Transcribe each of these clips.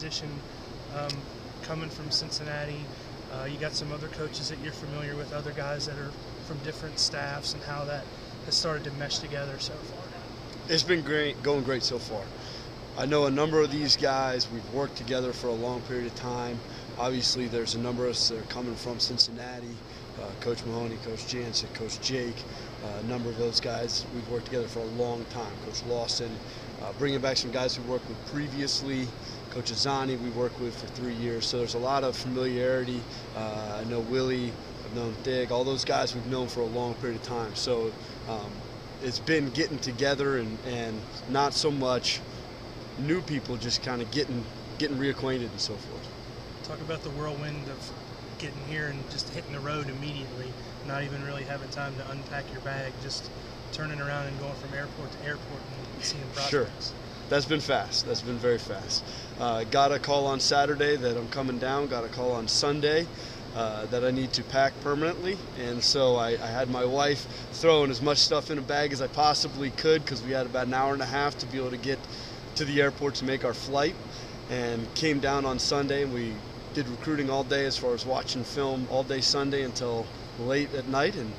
transition coming from Cincinnati. You got some other coaches that you're familiar with, other guys that are from different staffs, and how that has started to mesh together so far. It's been great, going great so far. I know a number of these guys. We've worked together for a long period of time. Obviously, there's a number of us that are coming from Cincinnati. Coach Mahoney, Coach Jansen, Coach Jake, a number of those guys we've worked together for a long time. Coach Lawson, bringing back some guys we worked with previously. Coach Azani we worked with for 3 years, so there's a lot of familiarity. I know Willie, I've known Thig, all those guys we've known for a long period of time. So it's been getting together and not so much new people, just kind of getting reacquainted and so forth. Talk about the whirlwind of getting here and just hitting the road immediately, not even really having time to unpack your bag, just turning around and going from airport to airport and seeing prospects. Sure. That's been fast. That's been very fast. Got a call on Saturday that I'm coming down. Got a call on Sunday that I need to pack permanently. And so I had my wife throwing as much stuff in a bag as I possibly could, because we had about an hour and a half to be able to get to the airport to make our flight. And came down on Sunday, and we did recruiting all day as far as watching film all day Sunday until late at night, and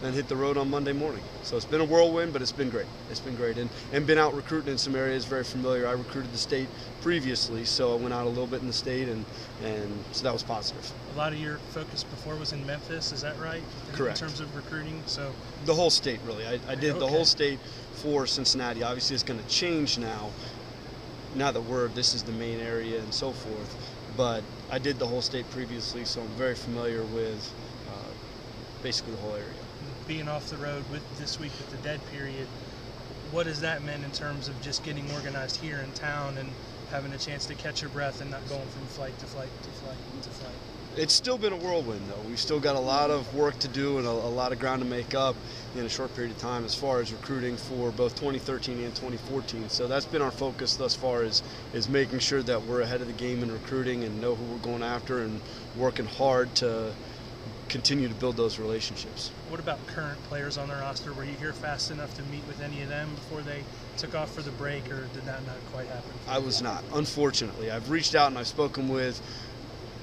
then hit the road on Monday morning. So it's been a whirlwind, but it's been great. It's been great. And been out recruiting in some areas very familiar. I recruited the state previously, so I went out a little bit in the state, and so that was positive. A lot of your focus before was in Memphis, is that right? Correct. In terms of recruiting? So the whole state, really. I did the Okay. whole state for Cincinnati. Obviously, it's going to change now that this is the main area and so forth. But I did the whole state previously, so I'm very familiar with basically the whole area. being off the road with this week with the dead period, what has that meant in terms of just getting organized here in town and having a chance to catch your breath and not going from flight to flight to flight to flight? It's still been a whirlwind, though. We've still got a lot of work to do and a lot of ground to make up in a short period of time as far as recruiting for both 2013 and 2014. So that's been our focus thus far, is making sure that we're ahead of the game in recruiting and know who we're going after, and working hard to continue to build those relationships. What about current players on the roster? Were you here fast enough to meet with any of them before they took off for the break, or did that not quite happen? I was not, unfortunately. I've reached out and I've spoken with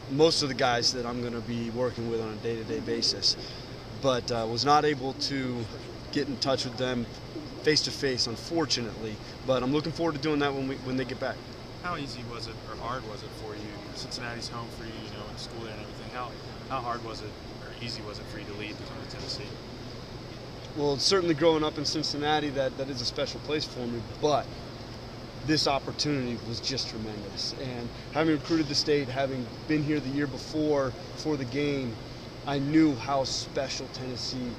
most of the guys that I'm going to be working with on a day-to-day basis, but was not able to get in touch with them face-to-face, unfortunately. But I'm looking forward to doing that when they get back. How easy was it, or hard was it for you? Cincinnati's home for you, you know, in school there and everything. How hard was it, or easy was it for you to leave to come to Tennessee? Well, certainly growing up in Cincinnati, that is a special place for me, but this opportunity was just tremendous. And having recruited the state, having been here the year before for the game, I knew how special Tennessee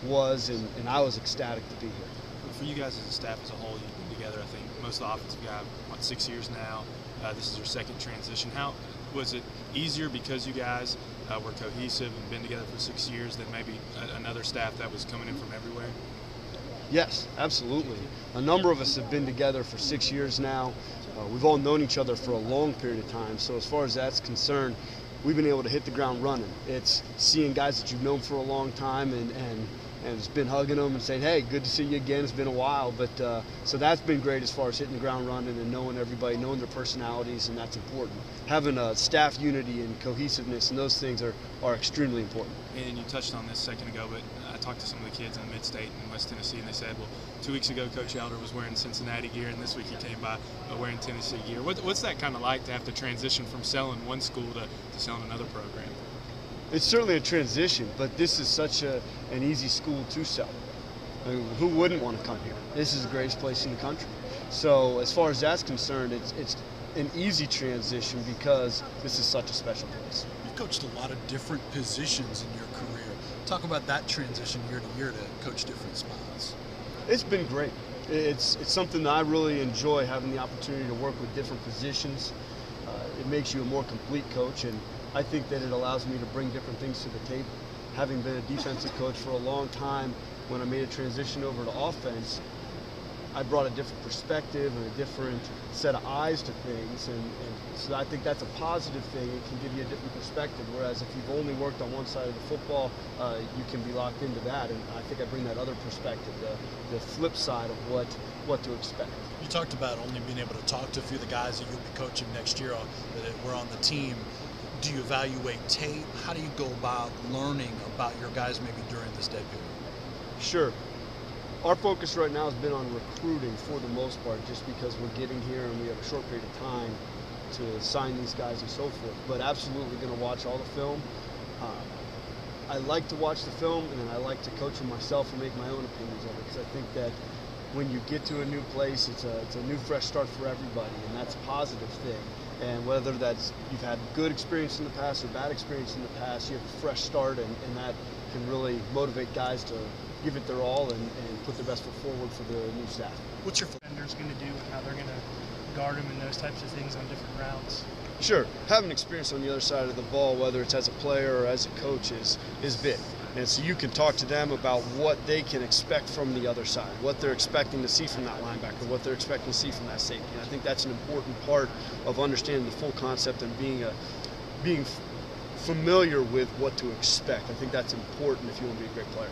was, and I was ecstatic to be here. For you guys as a staff as a whole, you've been together, I think, most of the offensive guys, 6 years now. This is your second transition. How was it easier because you guys were cohesive and been together for 6 years than maybe another staff that was coming in from everywhere? Yes, absolutely. A number of us have been together for 6 years now. We've all known each other for a long period of time. So as far as that's concerned, we've been able to hit the ground running. It's seeing guys that you've known for a long time and it's been hugging them and saying, hey, good to see you again. It's been a while. But so that's been great as far as hitting the ground running and knowing everybody, knowing their personalities, and that's important. Having a staff unity and cohesiveness and those things are extremely important. And you touched on this a second ago, but I talked to some of the kids in Mid-State in West Tennessee, and they said, well, 2 weeks ago Coach Elder was wearing Cincinnati gear, and this week he came by wearing Tennessee gear. What's that kind of like to have to transition from selling one school to selling another program? It's certainly a transition, but this is such an easy school to sell. I mean, who wouldn't want to come here? This is the greatest place in the country. So as far as that's concerned, it's an easy transition because this is such a special place. You've coached a lot of different positions in your career. Talk about that transition year to year to coach different spots. It's been great. It's something that I really enjoy, having the opportunity to work with different positions. It makes you a more complete coach, and I think that it allows me to bring different things to the table. Having been a defensive coach for a long time, when I made a transition over to offense, I brought a different perspective and a different set of eyes to things, and so I think that's a positive thing. It can give you a different perspective, whereas if you've only worked on one side of the football, you can be locked into that, and I think I bring that other perspective, the flip side of what to expect. You talked about only being able to talk to a few of the guys that you'll be coaching next year that were on the team. Do you evaluate tape? How do you go about learning about your guys maybe during this dead period? Sure. Our focus right now has been on recruiting for the most part, just because we're getting here and we have a short period of time to sign these guys and so forth. But absolutely going to watch all the film. I like to watch the film, and then I like to coach them myself and make my own opinions of it, because I think that when you get to a new place, it's a new fresh start for everybody, and that's a positive thing. And whether that's you've had good experience in the past or bad experience in the past, you have a fresh start, and that can really motivate guys to give it their all and put their best foot forward for the new staff. What's your Defenders going to do and how they're going to guard them and those types of things on different routes. Sure, having experience on the other side of the ball, whether it's as a player or as a coach, is big. And so you can talk to them about what they can expect from the other side, what they're expecting to see from that linebacker, what they're expecting to see from that safety. And I think that's an important part of understanding the full concept and being familiar with what to expect. I think that's important if you want to be a great player.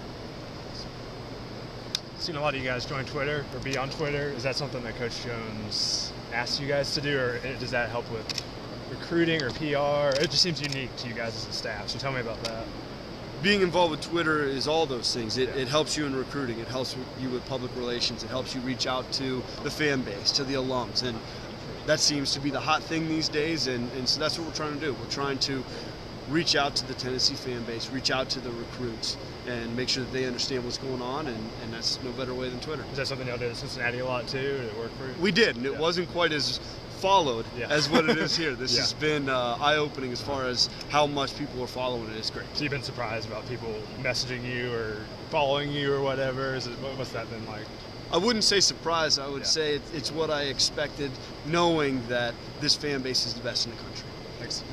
Seen a lot of you guys join Twitter or be on Twitter. Is that something that Coach Jones asks you guys to do, or does that help with recruiting or PR? It just seems unique to you guys as a staff, so tell me about that. Being involved with Twitter is all those things. It helps you in recruiting. It helps you with public relations. It helps you reach out to the fan base, to the alums, and that seems to be the hot thing these days, and so that's what we're trying to do. We're trying to reach out to the Tennessee fan base, reach out to the recruits, and make sure that they understand what's going on, and that's no better way than Twitter. Is that something y'all did at Cincinnati a lot too? Did it work for you? We did, and it wasn't quite as followed as what it is here. This has been eye-opening as far as how much people are following it. It's great. So you've been surprised about people messaging you or following you or whatever? What's that been like? I wouldn't say surprised. I would say it's what I expected, knowing that this fan base is the best in the country. Thanks.